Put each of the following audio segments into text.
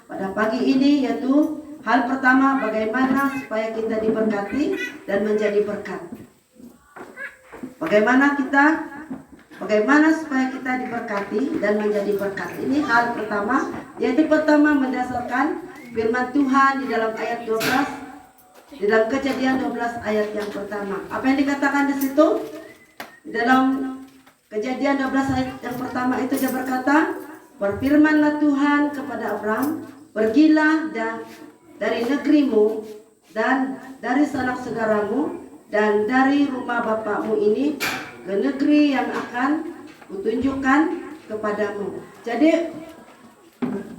Pada pagi ini yaitu hal pertama, bagaimana supaya kita diberkati dan menjadi berkat. Bagaimana supaya kita diberkati dan menjadi berkat. Ini hal pertama, yaitu pertama mendasarkan firman Tuhan di dalam ayat 12, di dalam Kejadian 12 ayat yang pertama. Apa yang dikatakan di situ? Di dalam Kejadian 12 ayat yang pertama itu dia berkata, berfirmanlah Tuhan kepada Abraham, pergilah dari negerimu dan dari sanak saudaramu dan dari rumah bapakmu ini ke negeri yang akan kutunjukkan kepadamu. Jadi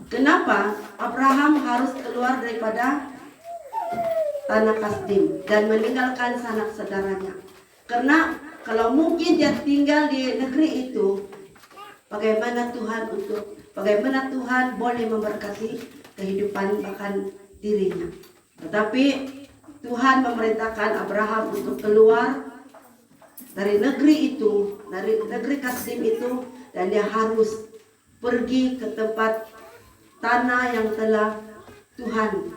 kenapa Abraham harus keluar daripada tanah Kasdim dan meninggalkan sanak saudaranya? Karena kalau mungkin dia tinggal di negeri itu, bagaimana Tuhan boleh memberkati kehidupan bahkan dirinya. Tetapi Tuhan memerintahkan Abraham untuk keluar dari negeri itu, dari negeri Kasdim itu, dan dia harus pergi ke tempat tanah yang telah Tuhan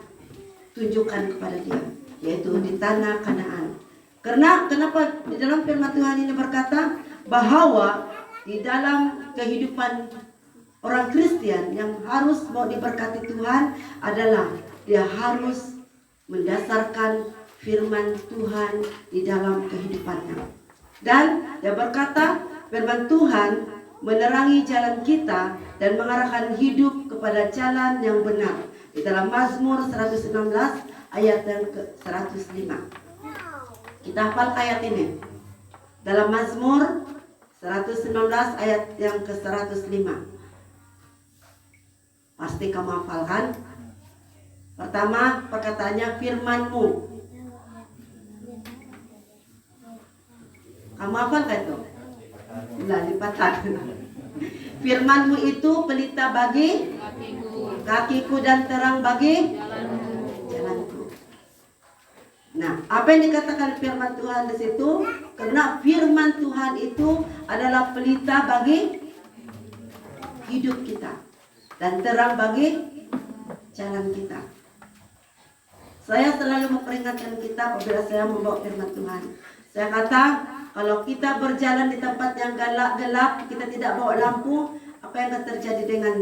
tunjukkan kepada dia, yaitu di tanah Kanaan. Kenapa di dalam firman Tuhan ini berkata bahwa di dalam kehidupan orang Kristen yang harus mau diberkati Tuhan adalah dia harus mendasarkan firman Tuhan di dalam kehidupannya. Dan dia berkata firman Tuhan menerangi jalan kita dan mengarahkan hidup kepada jalan yang benar. Di dalam Mazmur 116 ayat yang ke-105. Kita hafal ayat ini. Dalam Mazmur 119 ayat yang ke-105. Pasti kamu hafalkan. Pertama, perkataannya firman-Mu. Kamu hafal kan itu? Nah, lipatan. Firman-Mu itu pelita bagi kakiku dan terang bagi jalanku. Nah, apa yang dikatakan firman Tuhan di situ? Karena firman Tuhan itu adalah pelita bagi hidup kita dan terang bagi jalan kita. Saya selalu memperingatkan kita apabila saya membawa firman Tuhan. Saya kata, kalau kita berjalan di tempat yang gelap, kita tidak bawa lampu, apa yang akan terjadi dengan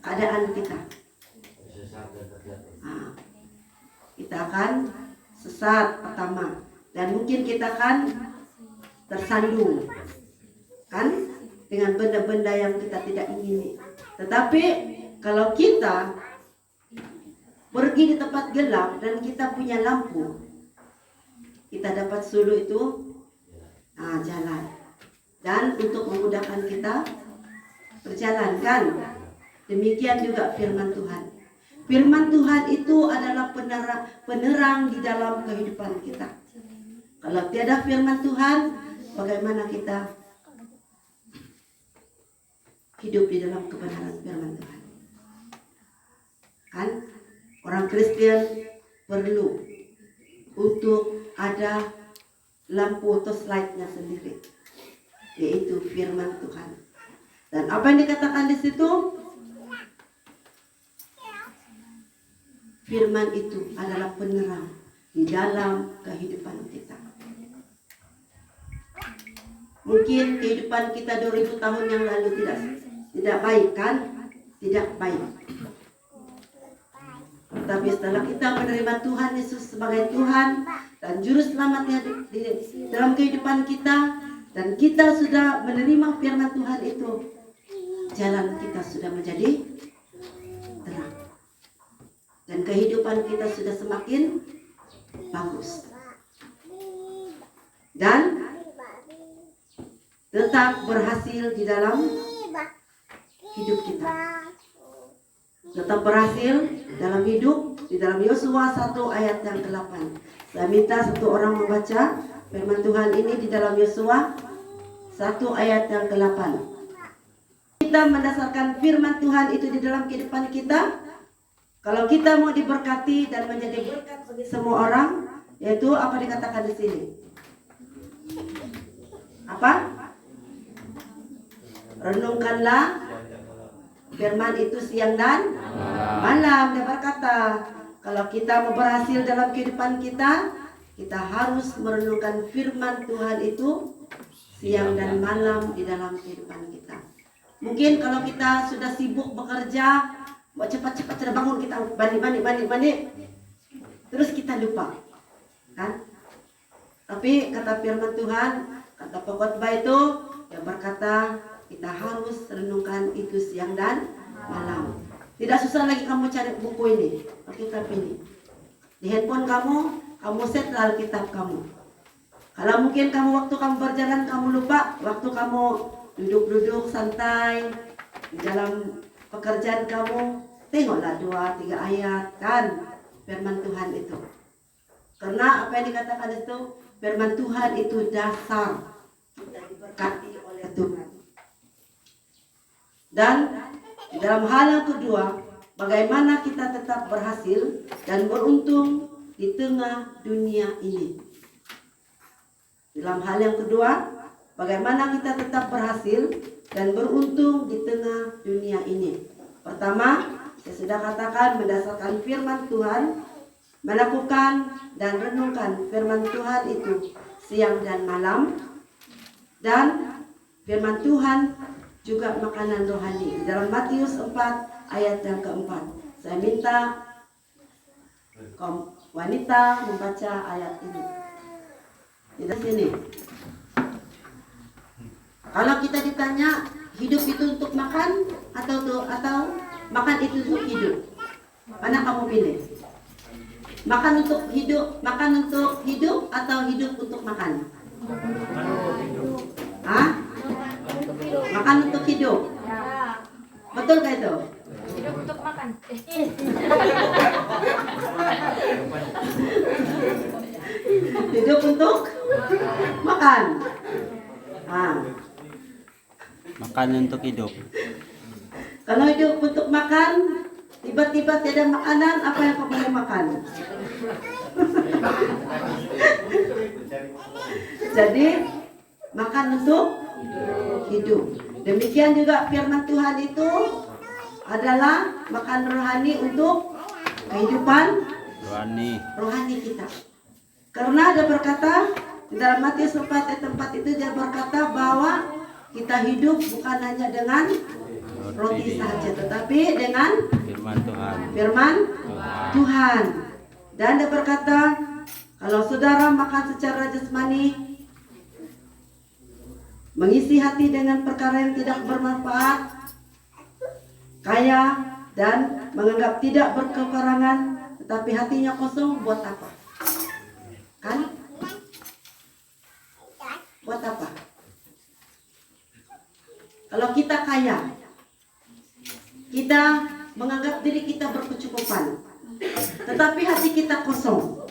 keadaan kita? Nah, kita akan sesat pertama, dan mungkin kita akan tersandung kan dengan benda-benda yang kita tidak ingini. Tetapi kalau kita pergi di tempat gelap dan kita punya lampu, kita dapat suluh itu jalan, dan untuk memudahkan kita berjalan kan. Demikian juga firman Tuhan. Firman Tuhan itu adalah penerang di dalam kehidupan kita. Kalau tiada firman Tuhan, bagaimana kita hidup di dalam kebenaran firman Tuhan? Kan orang Kristen perlu untuk ada lampu torchlight-nya sendiri, yaitu firman Tuhan. Dan apa yang dikatakan di situ? Firman itu adalah penerang di dalam kehidupan kita. Mungkin kehidupan kita 2000 tahun yang lalu tidak baik kan? Tidak baik. Tapi setelah kita menerima Tuhan Yesus sebagai Tuhan dan Juru Selamatnya di dalam kehidupan kita, dan kita sudah menerima firman Tuhan itu, jalan kita sudah menjadi terang. Dan kehidupan kita sudah semakin bagus. Dan tetap berhasil di dalam hidup kita. Tetap berhasil dalam hidup di dalam Yosua 1 ayat yang ke-8. Saya minta satu orang membaca firman Tuhan ini di dalam Yosua 1 ayat yang ke-8. Kita mendasarkan firman Tuhan itu di dalam kehidupan kita. Kalau kita mau diberkati dan menjadi berkat bagi semua orang, yaitu apa dikatakan di sini? Apa? Renungkanlah firman itu siang dan malam. Dia berkata, kalau kita mau berhasil dalam kehidupan kita, kita harus merenungkan firman Tuhan itu siang dan malam di dalam kehidupan kita. Mungkin kalau kita sudah sibuk bekerja, mau cepat-cepat sudah bangun, kita balik, terus kita lupa, kan? Tapi kata firman Tuhan, kata pengkhotbah itu, yang berkata kita harus renungkan itu siang dan malam. Tidak susah lagi kamu cari buku ini, Alkitab ini. Di handphone kamu set Alkitab kamu. Kalau mungkin waktu kamu berjalan kamu lupa, waktu kamu duduk-duduk santai di dalam pekerjaan kamu, tengoklah 2-3 ayat kan firman Tuhan itu. Karena apa yang dikatakan itu, firman Tuhan itu dasar kita diberkati oleh Tuhan. Dan dalam hal yang kedua, bagaimana kita tetap berhasil dan beruntung di tengah dunia ini. Dalam hal yang kedua, bagaimana kita tetap berhasil dan beruntung di tengah dunia ini. Pertama, saya sudah katakan berdasarkan firman Tuhan, melakukan dan renungkan firman Tuhan itu siang dan malam. Dan firman Tuhan juga makanan rohani. Dalam Matius 4 ayat yang keempat. Saya minta kaum wanita membaca ayat ini. Di sini. Kalau kita ditanya hidup itu untuk makan atau makan itu untuk hidup, mana kamu pilih? Makan untuk hidup atau hidup untuk makan? Hah? Makan untuk hidup. Betul gak itu? Hidup untuk makan. Hidup untuk makan. Makan untuk hidup. Kalau hidup untuk makan, tiba-tiba tiada makanan, apa yang kamu mau makan? Jadi makan untuk hidup. Demikian juga firman Tuhan itu adalah makan rohani untuk kehidupan rohani kita. Karena dia berkata di dalam Matius 4 ayat 4 itu, dia berkata bahwa kita hidup bukan hanya dengan roti saja, tetapi dengan firman Tuhan. Dan dia berkata, kalau saudara makan secara jasmani, mengisi hati dengan perkara yang tidak bermanfaat, kaya dan menganggap tidak berkekurangan, tetapi hatinya kosong, buat apa? Kan? Buat apa? Kalau kita kaya, kita menganggap diri kita berkecukupan, tetapi hati kita kosong.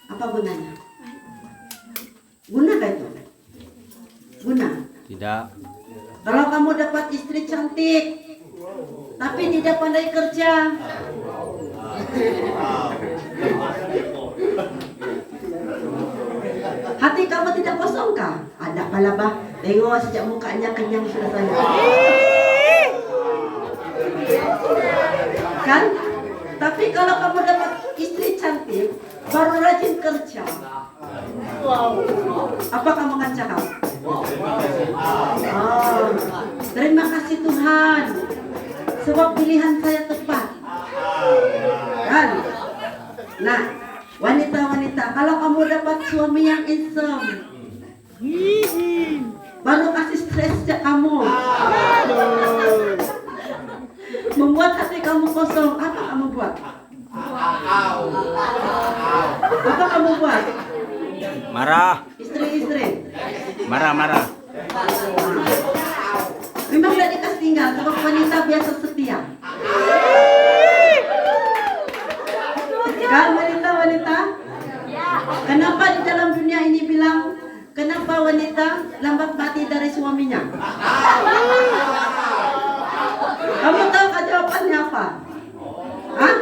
Apa gunanya? Guna gak itu? Guna. Tidak. Kalau kamu dapat istri cantik, tapi tidak pandai kerja, hati kamu tidak kosong kah? Ada palabah. Tengok sejak mukanya kenyang sudah saya. Kan? Tapi kalau kamu dapat istri cantik, baru rajin kerja, apa kamu akan cakap? Oh, terima kasih Tuhan, sebab pilihan saya tepat. Kan? Nah, wanita-wanita, kalau kamu dapat suami yang handsome, baru kasih stres sejak kamu, membuat hati kamu kosong. Apa kamu buat? Apa kamu buat? Marah. Istri-istri Marah. memang tidak dikasih tinggal, sebab wanita biasa setia. Kan wanita-wanita? Kenapa di dalam dunia ini bilang, kenapa wanita lambat mati dari suaminya? Kamu tahu jawabannya apa? Hah?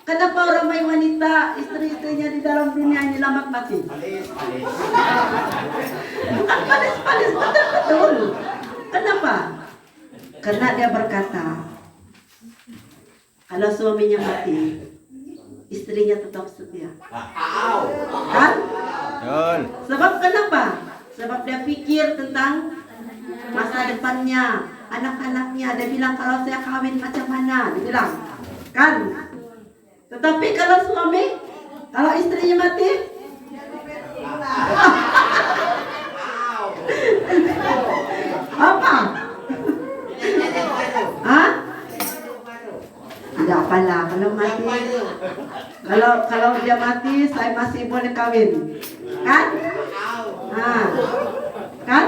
Kenapa ramai wanita istri-istrinya di dalam dunia ini lambat mati? Bukan palis-palis, betul-betul. Kenapa? Karena dia berkata, kalau suaminya mati, istrinya tetap setia. Kan? Betul. Sebab kenapa? Sebab dia pikir tentang masa depannya, anak-anaknya. Dia bilang, kalau saya kawin macam mana? Dia bilang, kan? Tetapi kalau suami, kalau istrinya mati, apa? Hah? Tidak apalah kalau mati. Kalau dia mati, saya masih boleh kawin, kan? Kan?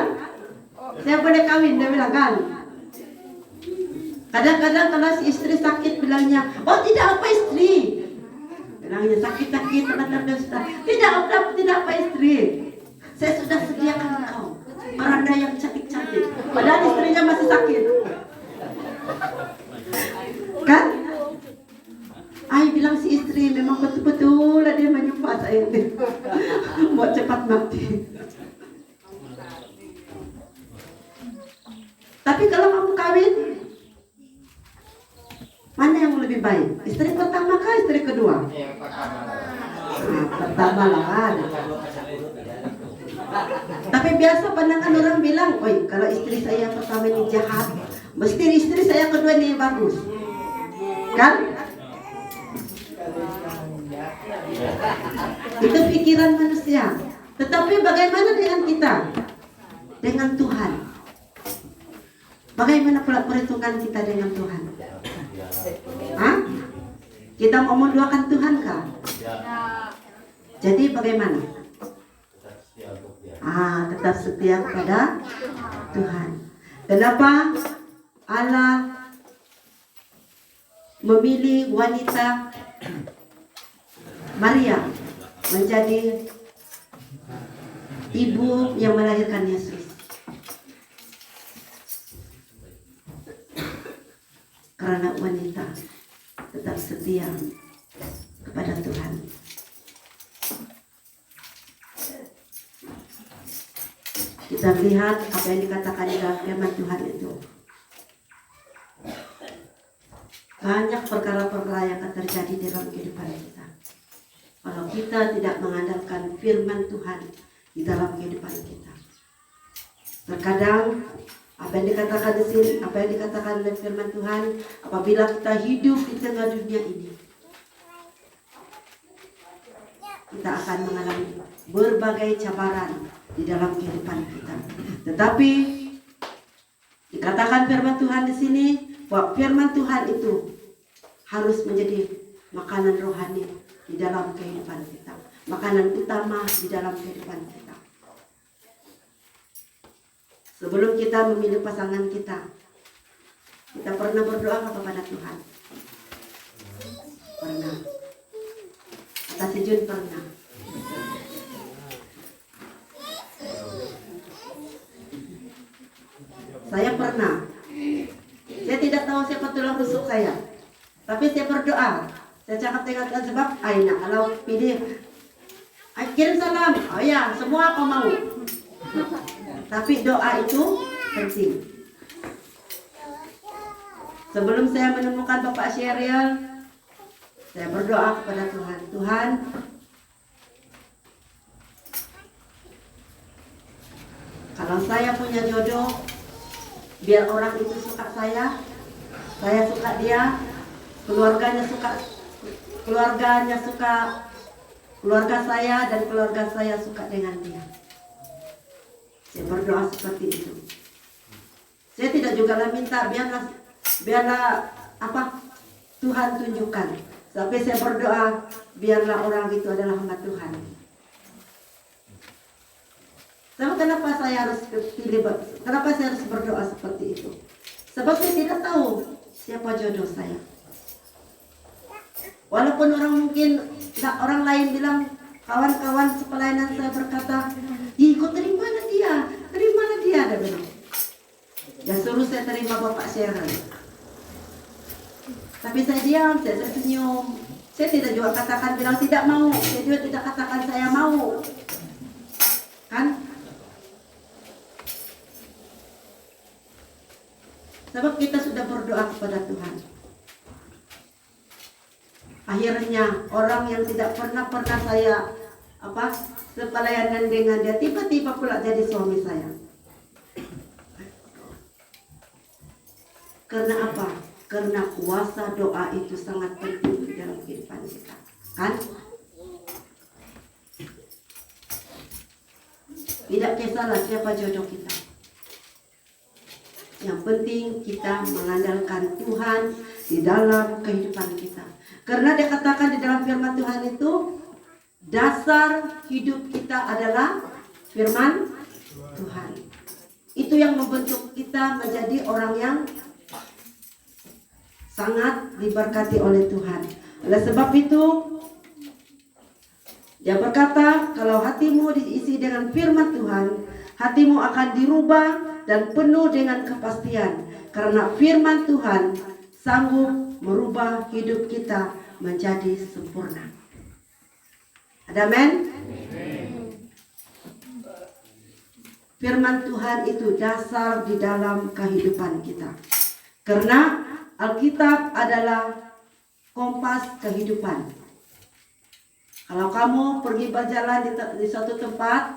Saya boleh kawin, dia bilang, kan? Kadang-kadang kalau si istri sakit bilangnya, oh tidak apa istri. Bilangnya sakit-sakit, tidak apa istri. Saya sudah sediakan engkau beranda yang cantik-cantik. Padahal istrinya masih sakit. Kan? Ai bilang si istri, memang betul-betul dia menyumpah saya ini. Buat cepat mati. Tapi kalau kamu kawin, mana yang lebih baik? Istri pertama kah istri kedua? Pertama lah kan. Tapi biasa pandangan orang bilang, oi kalau istri saya yang pertama ini jahat, mesti istri saya kedua ini bagus. Kan? Itu pikiran manusia. Tetapi bagaimana dengan kita? Dengan Tuhan. Bagaimana pula perhitungan kita dengan Tuhan? Hah? Kita mau menduakan Tuhan kah? Jadi bagaimana? Tetap setia kepada Tuhan. Kenapa Allah memilih wanita Maria menjadi ibu yang melahirkan Yesus? Karena wanita tetap setia kepada Tuhan. Kita lihat apa yang dikatakan di dalam firman Tuhan itu. Banyak perkara-perkara yang akan terjadi di dalam kehidupan kita kalau kita tidak mengandalkan firman Tuhan di dalam kehidupan kita. Terkadang apa yang dikatakan di sini, apa yang dikatakan oleh firman Tuhan, apabila kita hidup di tengah dunia ini, kita akan mengalami berbagai cabaran di dalam kehidupan kita. Tetapi dikatakan firman Tuhan di sini bahwa firman Tuhan itu harus menjadi makanan rohani di dalam kehidupan kita, makanan utama di dalam kehidupan kita. Sebelum kita memilih pasangan kita pernah berdoa kepada Tuhan? Pernah. Kata si Jun pernah. Saya pernah. Saya tidak tahu siapa tulang rusuk saya, tapi saya berdoa. Saya cakap dengan Tuhan sebab Aina kalau pilih kirim salam, oh ya semua aku mau. Tapi doa itu penting. Sebelum saya menemukan Bapak Sheryl, saya berdoa kepada Tuhan. Tuhan, kalau saya punya jodoh, biar orang itu suka saya suka dia, keluarga saya dan keluarga saya suka dengan dia. Saya berdoa seperti itu. Saya tidak juga minta biarlah Tuhan tunjukkan. Tapi saya berdoa biarlah orang itu adalah hamba Tuhan. Tapi kenapa saya harus kenapa saya harus berdoa seperti itu? Sebab saya tidak tahu siapa jodoh saya. Walaupun orang lain bilang, kawan-kawan sepelayanan saya berkata, kau terimalah dia, dia bilang. Ya suruh saya terima Bapak Sheryl. Tapi saya diam, saya tersenyum. Saya tidak juga katakan bilang tidak mau, saya juga tidak katakan saya mau. Kan? Sebab kita sudah berdoa kepada Tuhan. Akhirnya orang yang tidak pernah saya sepelayanan dengan dia tiba-tiba pula jadi suami saya. Karena apa? Karena kuasa doa itu sangat penting di dalam kehidupan kita, kan? Tidak kisahlah siapa jodoh kita. Yang penting kita mengandalkan Tuhan di dalam kehidupan kita. Karena dikatakan di dalam firman Tuhan itu, dasar hidup kita adalah firman Tuhan. Itu yang membentuk kita menjadi orang yang sangat diberkati oleh Tuhan. Oleh sebab itu, dia berkata, kalau hatimu diisi dengan firman Tuhan, hatimu akan dirubah dan penuh dengan kepastian. Karena firman Tuhan sanggup merubah hidup kita menjadi sempurna. Ada amin? Firman Tuhan itu dasar di dalam kehidupan kita. Karena Alkitab adalah kompas kehidupan. Kalau kamu pergi berjalan di suatu tempat,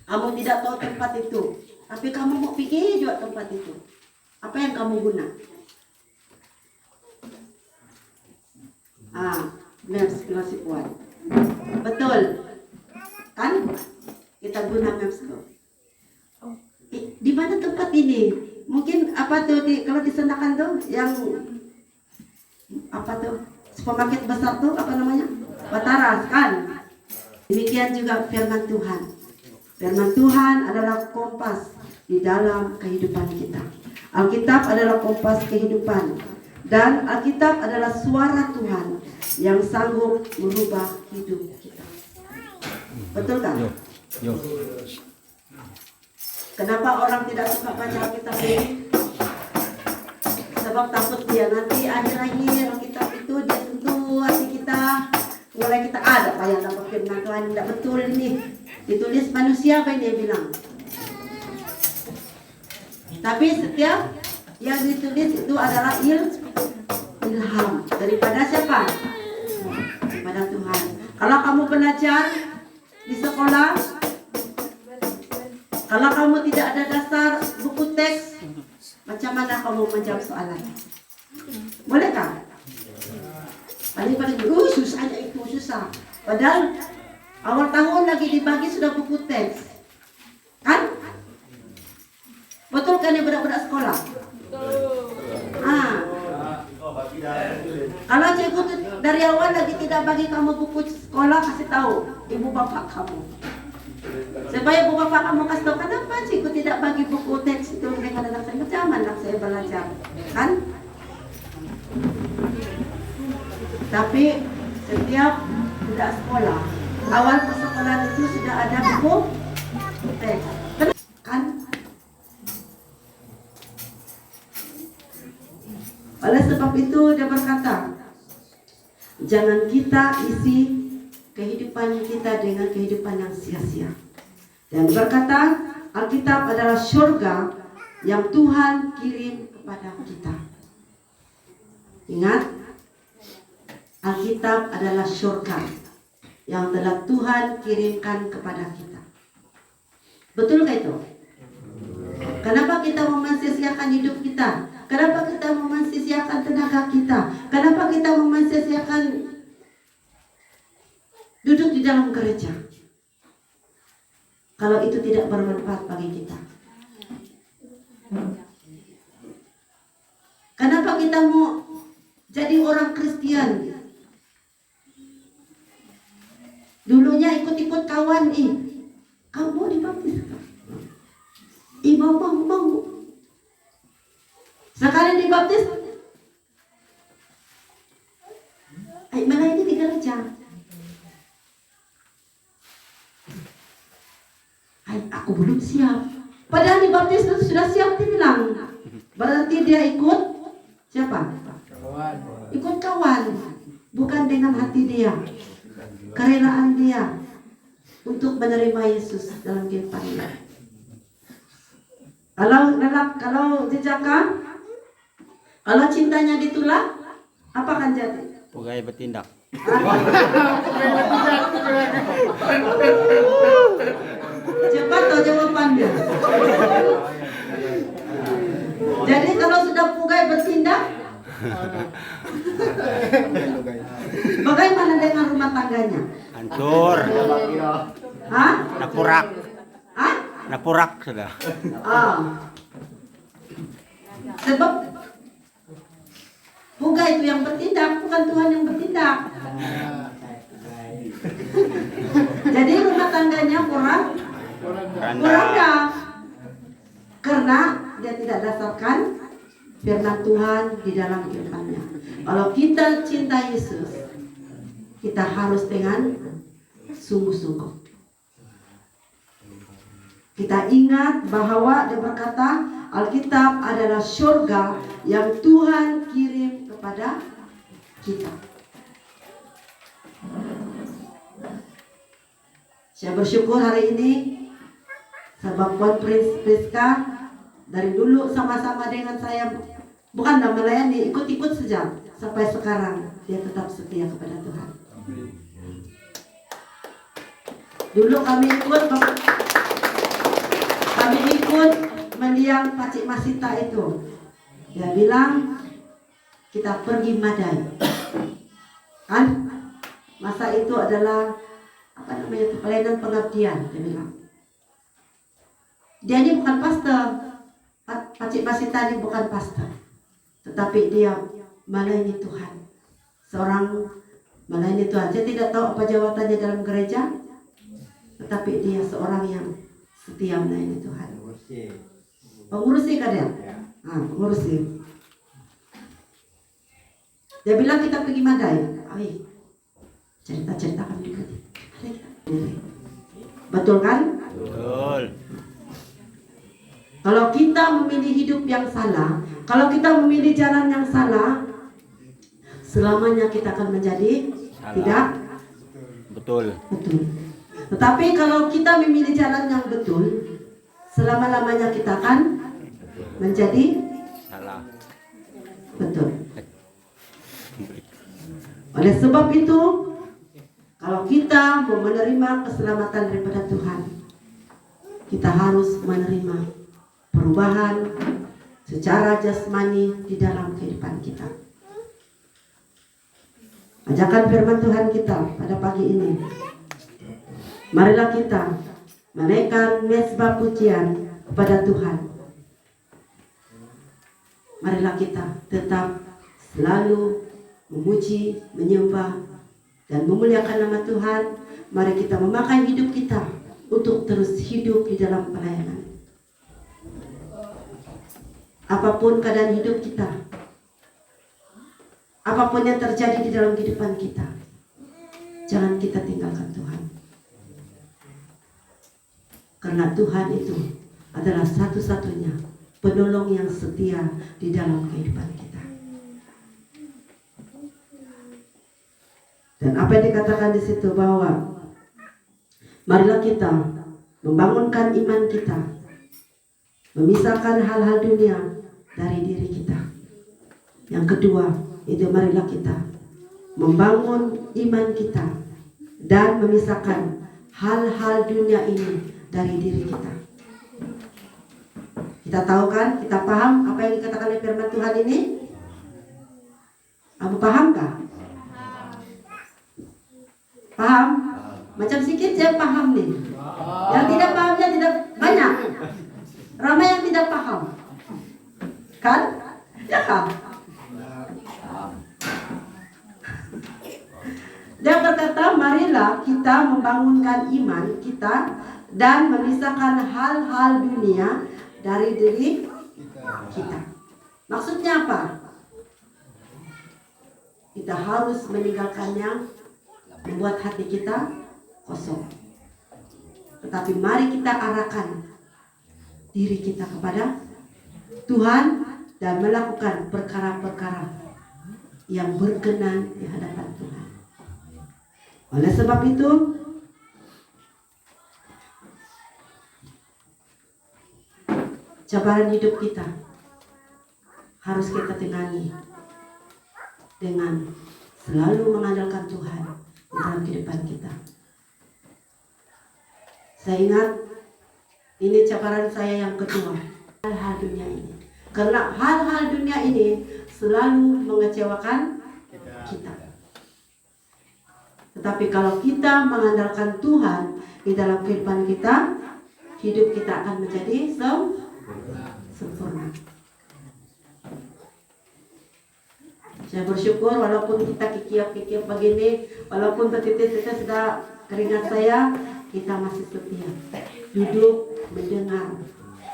kamu tidak tahu tempat itu, tapi kamu mau pergi juga tempat itu. Apa yang kamu guna? Maps klasik kuat. Betul. Kan? Kita guna maps itu. Di mana tempat ini? Mungkin kalau di Senakan tuh yang supermarket besar tuh namanya? Bataras kan? Demikian juga firman Tuhan. Firman Tuhan adalah kompas di dalam kehidupan kita. Alkitab adalah kompas kehidupan. Dan Alkitab adalah suara Tuhan yang sanggup merubah hidup kita. Betul kan? Yo. Kenapa orang tidak suka baca Alkitab ini? Sebab takut dia nanti akhir-akhir Alkitab itu dia sentuh hati kita. Mulai kita ada payah dapat firman Tuhan tidak betul ini. Ditulis manusia apa yang dia bilang. Tapi setiap yang ditulis itu adalah ilham daripada siapa? Daripada Tuhan. Kalau kamu belajar di sekolah, kalau kamu tidak ada dasar buku teks, macam mana kamu menjawab soalan? Bolehkah? Paling-paling susahnya itu susah. Padahal awal tahun lagi dibagi sudah buku teks, kan? Betul kan ya budak-budak sekolah? Kalau cikgu dari awal lagi tidak bagi kamu buku sekolah, kasih tahu ibu bapak kamu. Supaya ibu bapak kamu kasih tahu kenapa cikgu tidak tidak bagi buku teks itu dengan anak saya, macam mana anak saya belajar, kan? Tapi setiap tidak sekolah, awal persekolahan itu sudah ada buku teks, kan? Oleh sebab itu dia berkata, jangan kita isi kehidupan kita dengan kehidupan yang sia-sia. Dan berkata, Alkitab adalah surga yang Tuhan kirim kepada kita. Ingat, Alkitab adalah surga yang telah Tuhan kirimkan kepada kita. Betulkah itu? Kenapa kita memensia-siakan hidup kita? Kenapa kita memensia-siakan tenaga kita? Kenapa kita memensia-siakan duduk di dalam gereja? Kalau itu tidak bermanfaat bagi kita. Kenapa kita mau jadi orang Kristen? Dulunya ikut-ikut kawan, kau mau dibaptis? Mau. Sekali dibaptis, malah ini di gereja. Aku belum siap. Padahal dibaptis itu sudah siap, dibilang. Berarti dia ikut siapa? Ikut kawan. Bukan dengan hati dia, kerelaan dia untuk menerima Yesus dalam kehidupannya. Kalau jejakan, kalau cintanya ditolak, apa akan jadi? Pugai bertindak. Cepat toh jawabannya. Jadi kalau sudah pugai bertindak, bagaimana dengan rumah tangganya? Hancur. Hah? Napurak. Hah? Napurak sudah. Sebab pugai itu yang bertindak, bukan Tuhan yang bertindak. Jadi rumah tangganya kurang karena dia tidak dasarkan firman Tuhan di dalam kehidupannya. Kalau kita cinta Yesus, kita harus dengan sungguh-sungguh. Kita ingat bahwa dia berkata, Alkitab adalah surga yang Tuhan kirim kepada kita. Saya bersyukur hari ini sebab Puan Priska dari dulu sama-sama dengan saya, bukan dalam melayani, ikut-ikut saja sampai sekarang dia tetap setia kepada Tuhan. Dulu kami ikut mendiang Pacik Masita itu. Dia bilang kita pergi Madai, kan? Masa itu adalah pelayanan pengabdian, dia bilang. Dia ini bukan pastor, Pacik Masita ini bukan pastor, tetapi dia melayani Tuhan. Seorang melayani Tuhan. Saya tidak tahu apa jabatannya dalam gereja, tetapi dia seorang yang setia melayani Tuhan. Pengurusi kan dia? Pengurusi. Dia bilang kita pergi Madai. Cerita-cerita kami juga. Betul kan? Betul. Kalau kita memilih hidup yang salah, kalau kita memilih jalan yang salah, selamanya kita akan menjadi Salah. tidak Betul. Tetapi kalau kita memilih jalan yang betul, selama-lamanya kita akan menjadi Salah. betul. Oleh sebab itu, kalau kita mau menerima keselamatan daripada Tuhan, kita harus menerima perubahan secara jasmani di dalam kehidupan kita. Ajakan firman Tuhan kita pada pagi ini, marilah kita menaikkan mezbah pujian kepada Tuhan. Marilah kita tetap selalu memuji, menyembah, dan memuliakan nama Tuhan. Mari kita memakai hidup kita untuk terus hidup di dalam pelayanan. Apapun keadaan hidup kita, apapun yang terjadi di dalam kehidupan kita, jangan kita tinggalkan Tuhan. Karena Tuhan itu adalah satu-satunya penolong yang setia di dalam kehidupan kita. Dan apa yang dikatakan di situ bahwa marilah kita membangunkan iman kita, memisahkan hal-hal dunia dari diri kita. Yang kedua, itu marilah kita membangun iman kita dan memisahkan hal-hal dunia ini dari diri kita. Kita tahu kan, kita paham apa yang dikatakan oleh firman Tuhan ini? Kamu paham gak? Paham? Macam sikit saya paham nih. Yang tidak pahamnya tidak banyak. Ramai yang tidak paham. Kan? Ya kan? Dia berkata, marilah kita membangunkan iman kita dan memisahkan hal-hal dunia dari diri kita. Maksudnya apa? Kita harus meninggalkannya, membuat hati kita kosong. Tetapi mari kita arahkan diri kita kepada Tuhan dan melakukan perkara-perkara yang berkenan di hadapan Tuhan. Oleh sebab itu, cabaran hidup kita harus kita tengani dengan selalu mengandalkan Tuhan dalam kehidupan kita. Saya ingat ini cabaran saya yang kedua, hal-hal dunia ini. Karena hal-hal dunia ini selalu mengecewakan kita. Tetapi kalau kita mengandalkan Tuhan di dalam kehidupan kita, hidup kita akan menjadi sempurna. Saya bersyukur walaupun kita kikir-kikir begini, walaupun bertitis-titis sudah keringat saya, kita masih setia duduk mendengar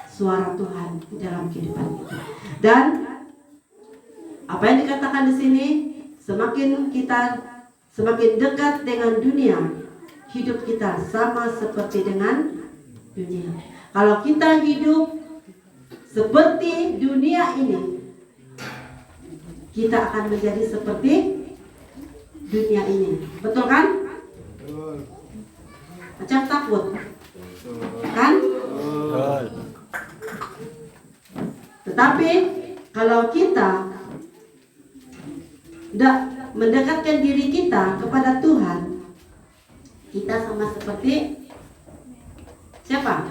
suara Tuhan di dalam kehidupan kita. Dan apa yang dikatakan di sini, semakin dekat dengan dunia, hidup kita sama seperti dengan dunia. Kalau kita hidup seperti dunia ini, kita akan menjadi seperti dunia ini. Betul kan? Betul. Macam takut. Kan? Betul. Tetapi kalau kita tidak mendekatkan diri kita kepada Tuhan, kita sama seperti siapa?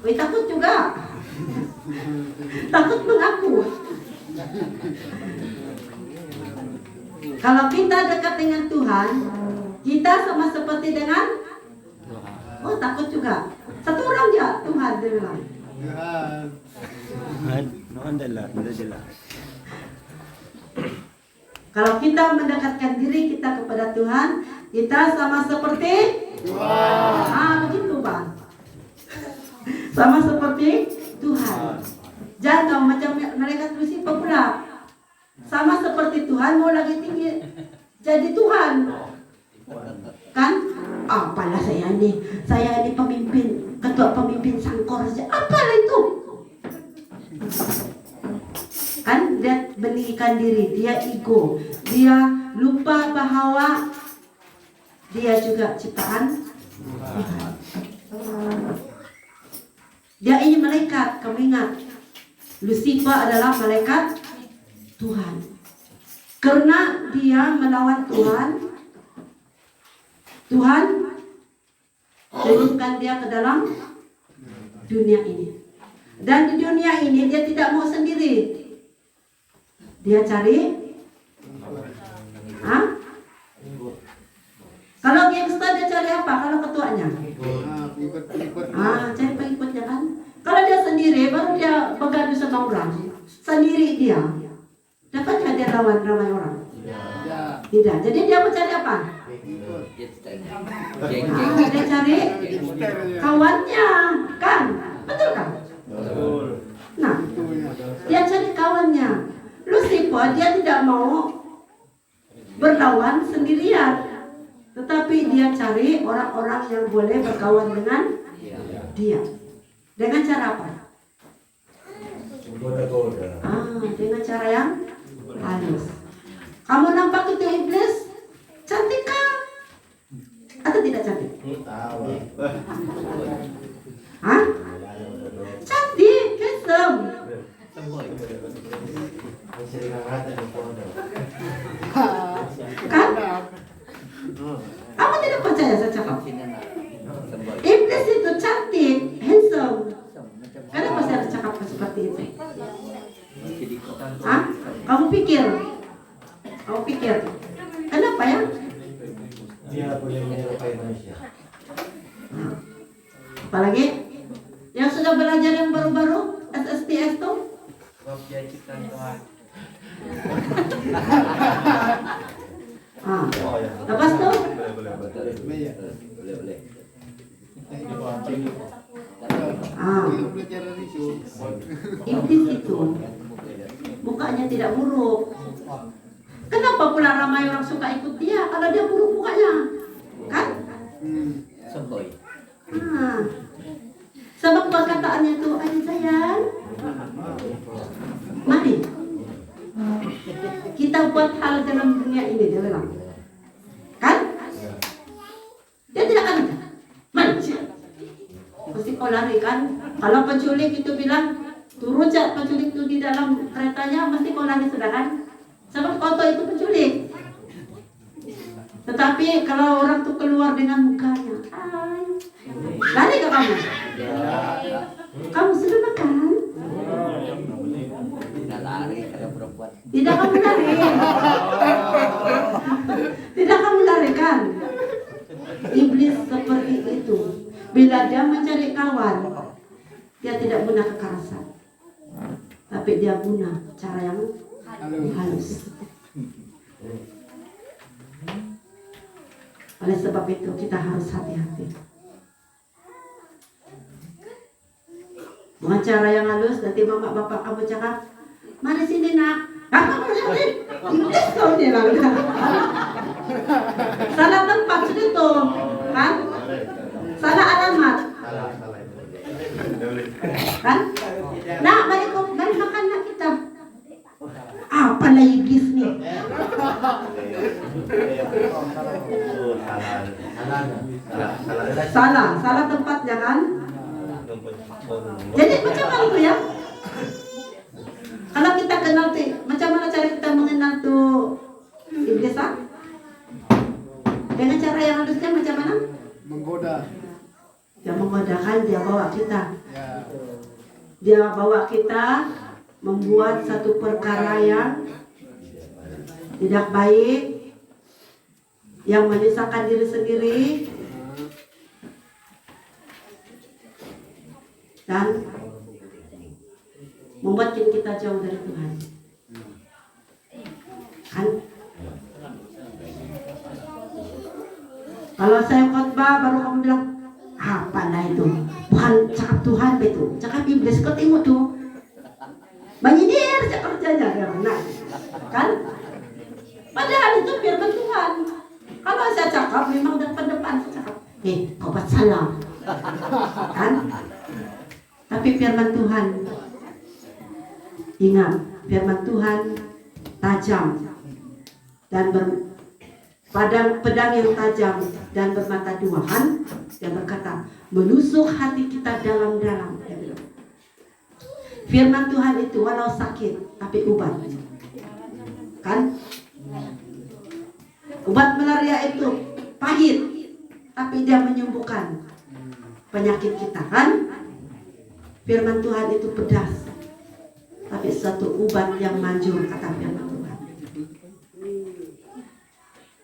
Wih, takut juga. Takut mengaku. Kalau kita dekat dengan Tuhan, kita sama seperti dengan takut juga. Satu orang dia Tuhan dia bilang. Kalau kita mendekatkan diri kita kepada Tuhan, kita sama seperti Tuhan. Begitu Pak. Sama seperti Tuhan. Jangan macam mereka Lucifer pula. Sama seperti Tuhan, mau lagi tinggi jadi Tuhan. Kan? Apalah saya ini pemimpin, ketua pemimpin Sangkor saja. Apalah itu? Kan dia meninggikan diri, dia ego, dia lupa bahwa dia juga ciptaan Tuhan. Dia ini malaikat, kamu ingat, Lucifer adalah malaikat Tuhan. Karena dia melawan Tuhan, Tuhan turunkan dia ke dalam dunia ini. Dan di dunia ini dia tidak mau sendiri. Dia cari kalau gangster dia cari apa? Kalau ketuanya cari pengikutnya kan. Kalau dia sendiri baru dia bergaduh sama orang. Sendiri dia dapat dia lawan ramai orang? Tidak. Jadi dia mau cari apa? Dia cari kawannya kan. Betul kan? dia cari orang-orang yang boleh berkawan dengan dia. Dengan cara apa? Dengan cara yang halus. Kamu nampak itu iblis? Cantik kah? Atau tidak cantik? Hah? Cantik, handsome. Kan? Kamu tidak percaya saya cakap? Iblis itu cantik, handsome. Kenapa saya harus cakap seperti itu? Hah? Kamu pikir? Kenapa ya? Dia boleh menyerupai manusia. Apalagi yang sudah belajar yang baru-baru SSTS tuh? Sebab dia ciptaan Tuhan. Lepas tuh? Iblis itu mukanya tidak buruk. Kenapa pula ramai orang suka ikut dia kalau dia buruk mukanya? Kan? Sebab perkataannya itu, ayo sayang, mari kita buat hal dalam dunia ini, dia bilang. Kan? Dia tidak akan mari. Mesti kau lari kan? Kalau penculik itu bilang turun cak penculik itu di dalam keretanya, mesti kau lari sudah kan? Sebab kau tahu itu penculik. Tetapi kalau orang tuh keluar dengan mukanya, lari ke kamu? Kamu sudah makan? Tidak kamu lari. Tidak kamu lari kan? Iblis seperti itu. Bila dia mencari kawan, dia tidak guna kekerasan, tapi dia guna cara yang halus. Oleh sebab itu kita harus hati-hati. Dengan cara yang halus, nanti mama bapak kamu cakap, mari sini nak. Kamu lihat, iblis kau dia bilang. Salah tempat sudah tuh, kan? Salah alamat, kan? Nah, mari makan nak kita. Apalah iblis nih? Salah tempatnya kan? Jadi macam mana tuh ya? Kalau kita kenal tuh, macam mana cara kita mengenal tuh iblis ah? Dengan cara yang halusnya macam mana? Menggoda. Dia menggodakan, dia bawa kita. Ya. Dia bawa kita membuat satu perkara yang tidak baik, yang menyusahkan diri sendiri, dan membuat kita jauh dari Tuhan. Kan? Kalau saya khotbah baru kamu bilang, apa lah itu? Bukan cakap Tuhan itu, cakap iblis. Kau tengok tuh, menyindir cakap kerjanya, ya benar. Kan? Padahal itu firman Tuhan. Kalau saya cakap memang depan saya cakap, kau buat salah. Kan? Tapi firman Tuhan, ingat, firman Tuhan tajam dan pedang yang tajam dan bermata dua, kan? Dia berkata, menusuk hati kita dalam-dalam. Firman Tuhan itu walau sakit, tapi ubat. Kan? Obat malaria itu pahit, tapi dia menyembuhkan penyakit kita, kan? Firman Tuhan itu pedas, tapi satu obat yang manjur, kata firman Tuhan.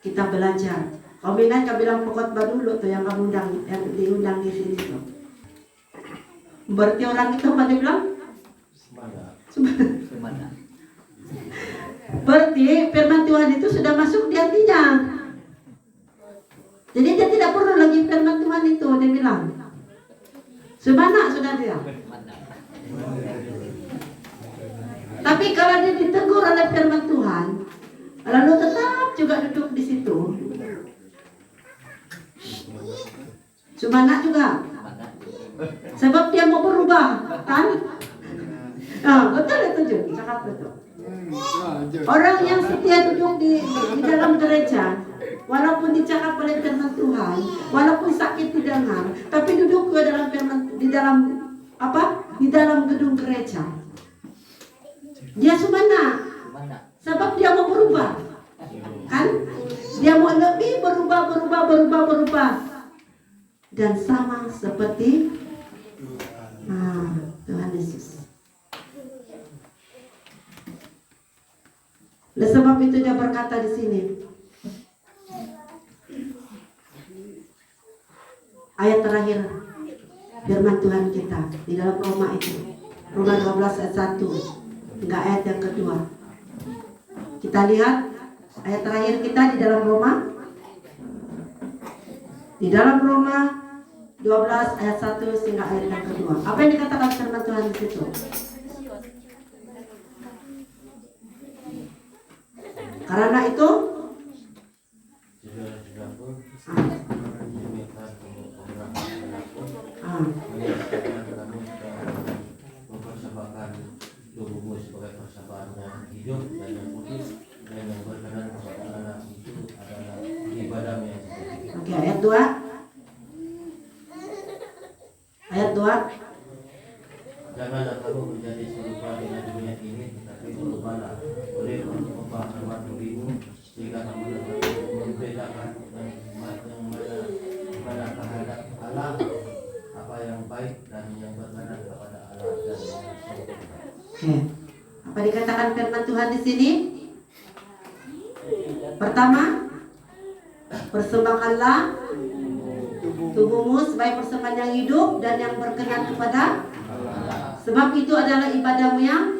Kita belajar. Kau minat kau bilang pokok dulu tuh yang kamu undang, yang diundang di sini tuh. Berarti orang itu pada bilang semana. Berarti firman Tuhan itu sudah masuk di hatinya. Jadi dia tidak perlu lagi firman Tuhan itu, dia bilang. Semana sudah dia. Tapi kalau dia ditegur oleh firman Tuhan, lalu tetap juga duduk di situ, Sumana juga. Sebab dia mau berubah, kan? Betul itu Jun, cakap betul. Orang yang setia duduk di dalam gereja, walaupun dicakap oleh firman Tuhan, walaupun sakit didengar, tapi duduk ke dalam firman, di dalam gedung gereja. Dia sumana, sebab dia mau berubah, kan? Dia mau lebih berubah, dan sama seperti Tuhan Yesus. Oleh sebab itu dia berkata di sini, ayat terakhir firman Tuhan kita di dalam Roma itu, Roma 12 ayat 1 hingga ayat yang kedua. Kita lihat ayat terakhir kita di dalam Roma. Di dalam Roma 12 ayat 1 hingga ayat yang kedua. Apa yang dikatakan firman Tuhan di situ? Karena itu mempersembahkan tubuhmu sebagai persembahan yang hidup dan yang kudus dan yang berkenan kepada Allah, itu adalah ibadahmu yang sejati. Oke, ayat 2. Ayat 2. Janganlah kamu menjadi serupa dengan dunia ini, tetapi berubahlah oleh mengubah format tubuhmu, sehingga kamu dapat membedakan yang mana kehendak Allah, apa yang baik dan yang berkenan kepada Allah dan yang sempurna. Oke. Apa dikatakan firman Tuhan di sini? Pertama, persembahkanlah tubuhmu sebagai persembahan yang hidup dan yang berkenan kepada Allah. Sebab itu adalah ibadahmu yang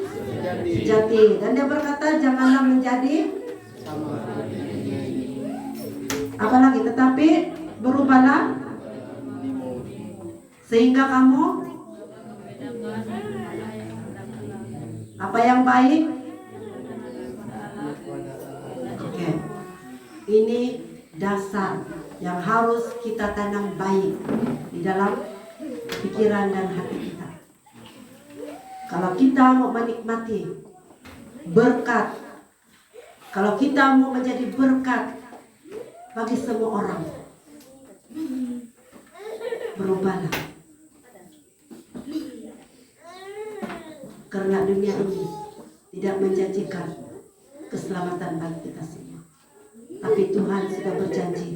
sejati. Dan dia berkata, janganlah menjadi apalagi, tetapi berubahlah sehingga kamu apa yang baik. Oke. Ini dasar yang harus kita tanam baik di dalam pikiran dan hati kita. Kalau kita mau menikmati berkat, kalau kita mau menjadi berkat bagi semua orang, berubahlah. Karena dunia ini tidak menjanjikan keselamatan bagi kita semua. Tapi Tuhan sudah berjanji.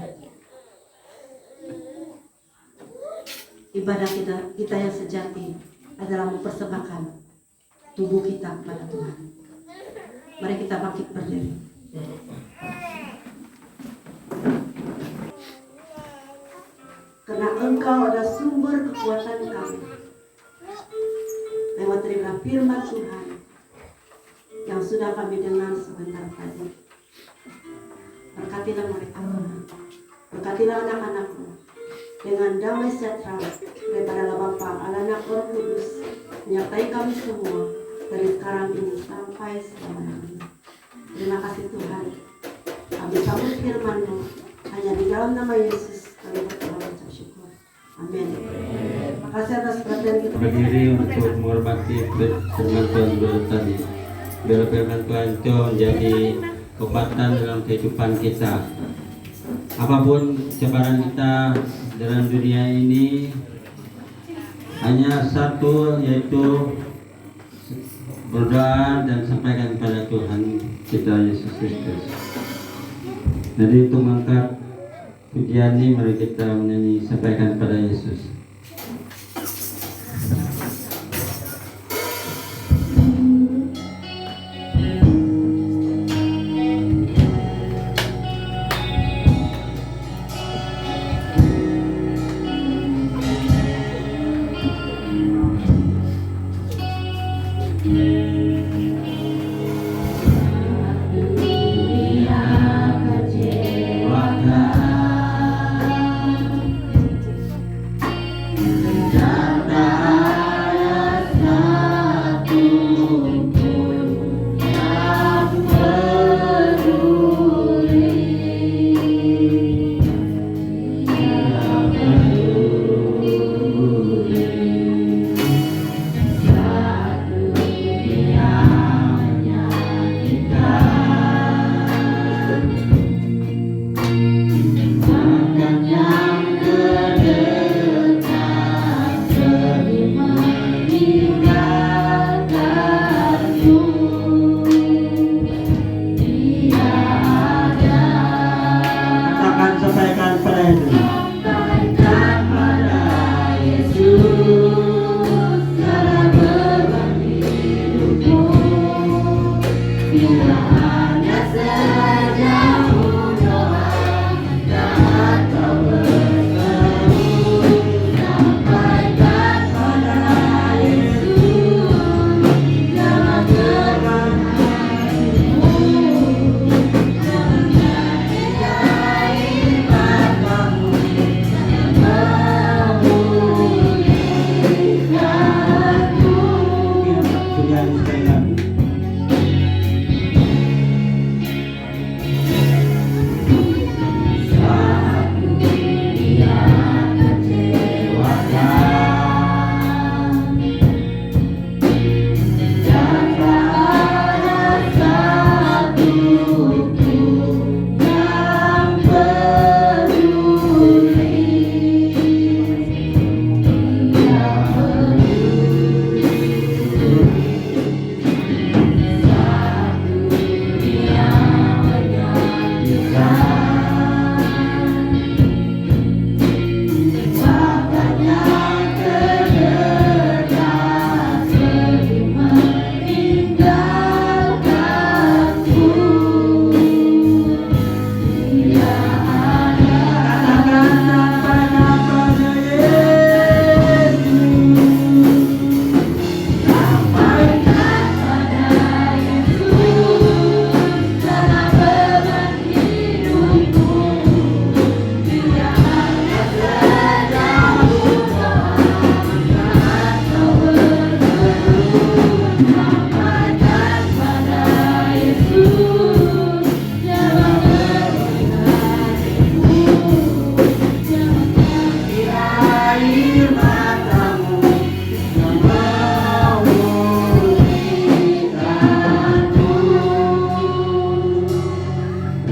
Ibadah kita yang sejati adalah mempersembahkan tubuh kita kepada Tuhan. Mari kita bangkit berdiri. Karena Engkau adalah sumber kekuatan kami. Lewat terima firman Tuhan yang sudah kami dengar sebentar tadi. Berkatilah mereka, berkatilah anak-anakmu dengan damai sejahtera daripada Bapa, Anak, Roh Kudus, menyertai kami semua dari sekarang ini sampai selama-lamanya. Terima kasih Tuhan. Kami sambut firman-Mu hanya di dalam nama Yesus kami berdoa dan bersyukur. Amin. Terima kasih atas perhatian kita. Berdiri untuk menghormati firman Tuhan tadi. Biar firman Tuhan itu menjadi kekuatan dalam kehidupan kita. Apapun cobaan kita dalam dunia ini, hanya satu, yaitu berdoa dan sampaikan kepada Tuhan kita Yesus Kristus. Jadi untuk mengangkat pujian ini, mari kita menyanyi sampaikan kepada Yesus.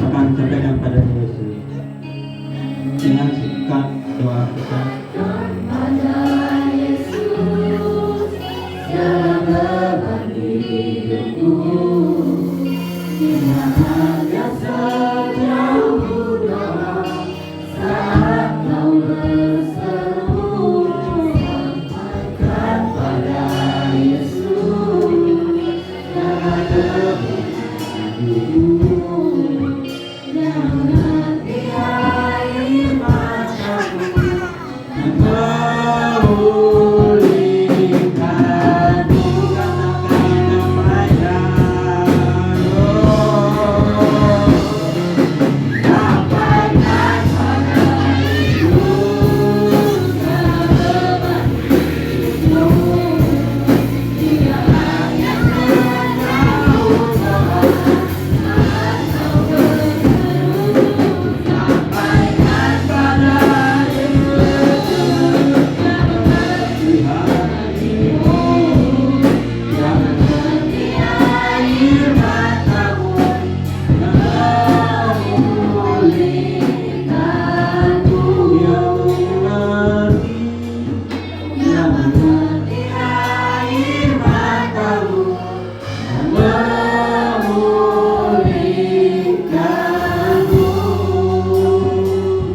Akan sampaikan pada Yesus dengan sikap doa kita.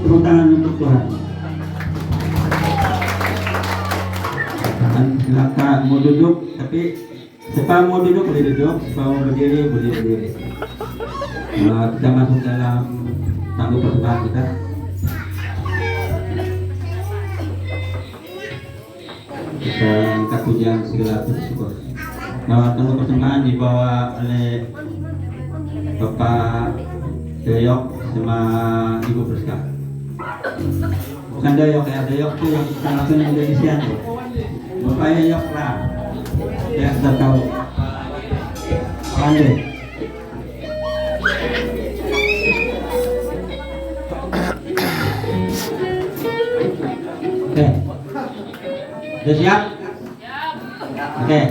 Tepuk tangan untuk Tuhan. Silakan mau duduk, tapi siapa mau duduk boleh duduk, siapa mau berdiri boleh berdiri. Kita masuk dalam tangguh persembahan kita. Kita angkat pujian segala bersyukur. Tangguh persembahan dibawa oleh Bapak Deyok sama Ibu Priska. Bukan Deyok ya, Deyok itu yang langsung Indonesian tuh. Bapak Deyok lah, ya kita tahu. Pandai. Oke, udah siap? Oke.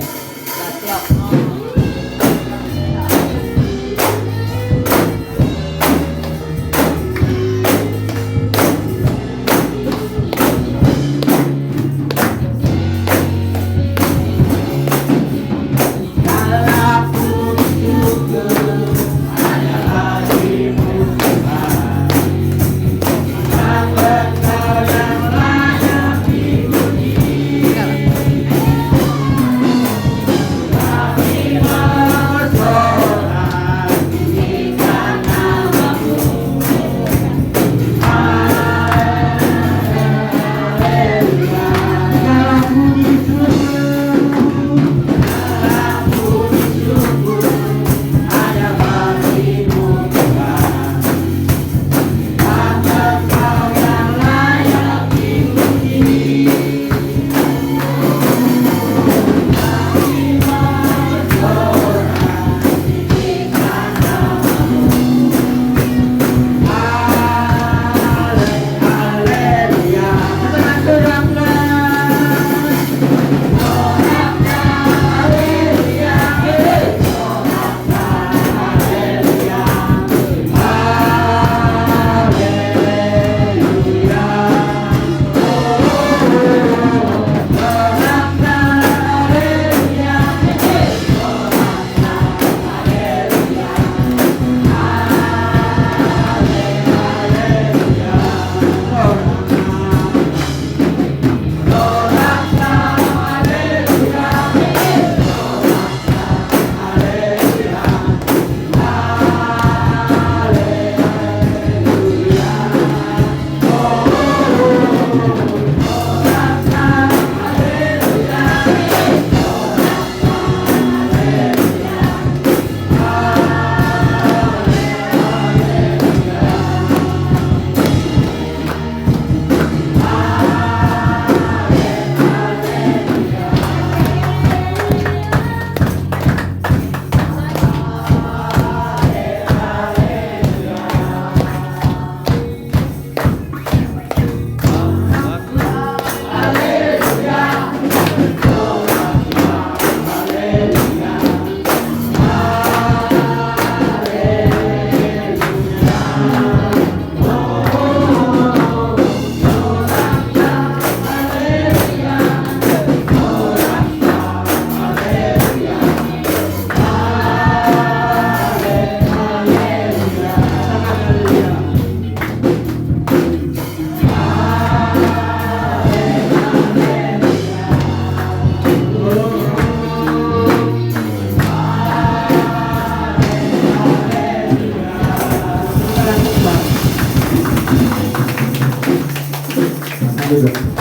duduk.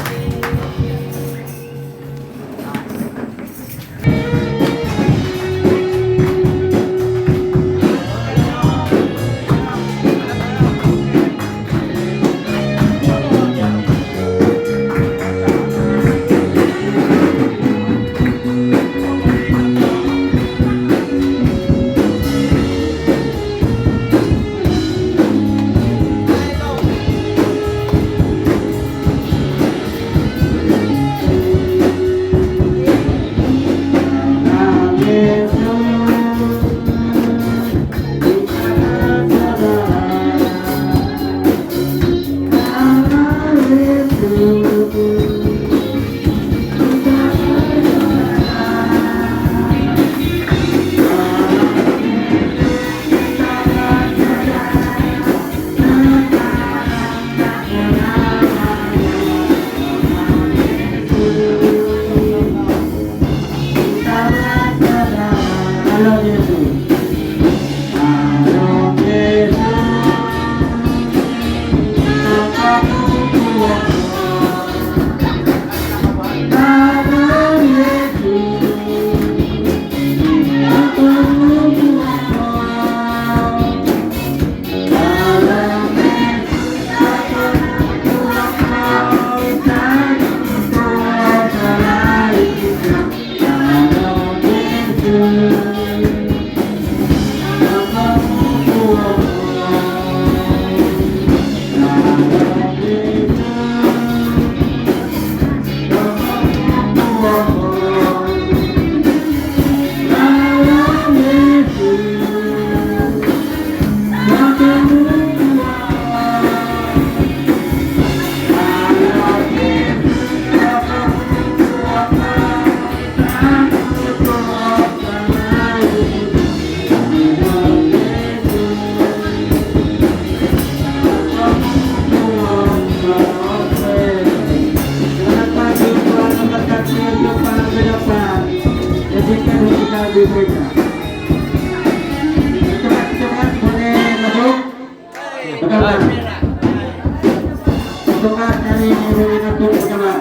Tongkat dari Rinatul Pekamal.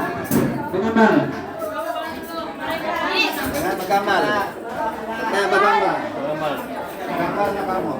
Pekamal. Pekamal. Nah, Pekamal. Pekamal na kamu.